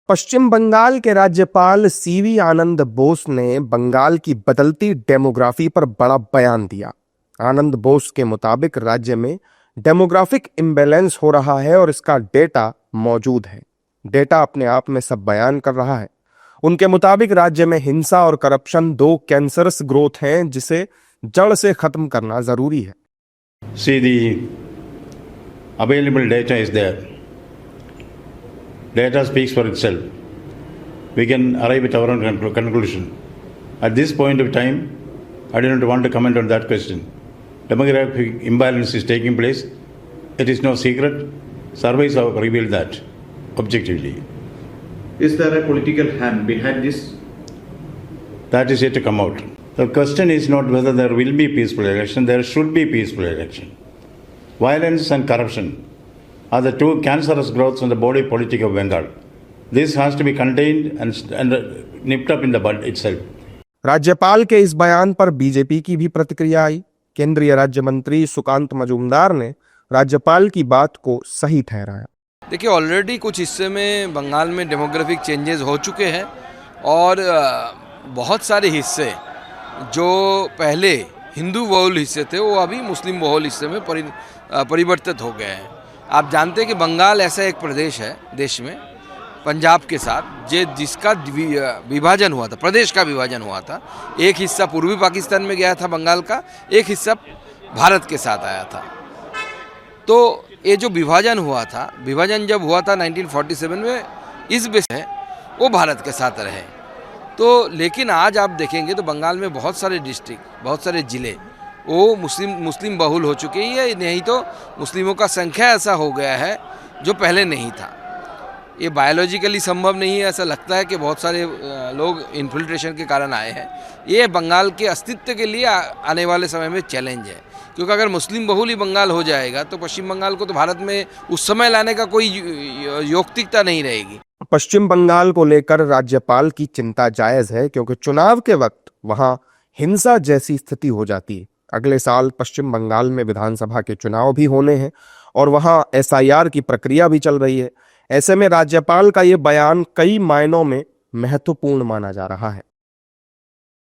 पश्चिम बंगाल के राज्यपाल सीवी आनंद बोस ने बंगाल की बदलती डेमोग्राफी पर बड़ा बयान दिया। आनंद बोस के मुताबिक राज्य में डेमोग्राफिक इम्बैलेंस हो रहा है और इसका डेटा मौजूद है। डेटा अपने आप में सब बयान कर रहा है। उनके मुताबिक राज्य में हिंसा और करप्शन दो कैंसरस ग्रोथ हैं जिसे जड़ से खत्म करना जरूरी है। See, the available data is there. Data speaks for itself. We can arrive at our own conclusion. At this point of time, I do not want to comment on that question. Demographic imbalance is taking place. It is no secret. Surveys have revealed that objectively. Is there a political hand behind this? That is yet to come out. The question is not whether there will be peaceful election. There should be peaceful election. Violence and corruption are the two cancerous growths in the body politic of Bengal. This has to be contained and nipped up in the bud itself. राज्यपाल के इस बयान पर BJP की भी प्रतिक्रिया आई। केंद्रीय राज्य मंत्री सुकांत मजूमदार ने राज्यपाल की बात को सही ठहराया। देखिए, ऑलरेडी कुछ हिस्से में बंगाल में डेमोग्राफिक चेंजेस हो चुके हैं और बहुत सारे हिस्से जो पहले हिंदू बहुल हिस्से थे वो अभी मुस्लिम बहुल हिस्से में परिवर्तित हो गए हैं। आप जानते हैं कि बंगाल ऐसा एक प्रदेश है देश में पंजाब के साथ जिसका विभाजन हुआ था, प्रदेश का विभाजन हुआ था। एक हिस्सा पूर्वी पाकिस्तान में गया था बंगाल का, एक हिस्सा भारत के साथ आया था। तो ये जो विभाजन हुआ था, विभाजन जब हुआ था 1947 में, इस बेस है वो भारत के साथ रहे। तो लेकिन आज आप देखेंगे तो बंगाल में बहुत सारे डिस्ट्रिक्ट, बहुत सारे ज़िले वो मुस्लिम बहुल हो चुके हैं। नहीं तो मुस्लिमों का संख्या ऐसा हो गया है जो पहले नहीं था। ये बायोलॉजिकली संभव नहीं है, ऐसा लगता है कि बहुत सारे लोग इन्फिल्ट्रेशन के कारण आए हैं। ये बंगाल के अस्तित्व के लिए आने वाले समय में चैलेंज है, क्योंकि अगर मुस्लिम बहुल ही बंगाल हो जाएगा तो पश्चिम बंगाल को तो भारत में उस समय लाने का कोई यौक्तिकता नहीं रहेगी। पश्चिम बंगाल को लेकर राज्यपाल की चिंता जायज है, क्योंकि चुनाव के वक्त वहां हिंसा जैसी स्थिति हो जाती है। अगले साल पश्चिम बंगाल में विधानसभा के चुनाव भी होने हैं और वहां एसआईआर की प्रक्रिया भी चल रही है। ऐसे में राज्यपाल का ये बयान कई मायनों में महत्वपूर्ण माना जा रहा है।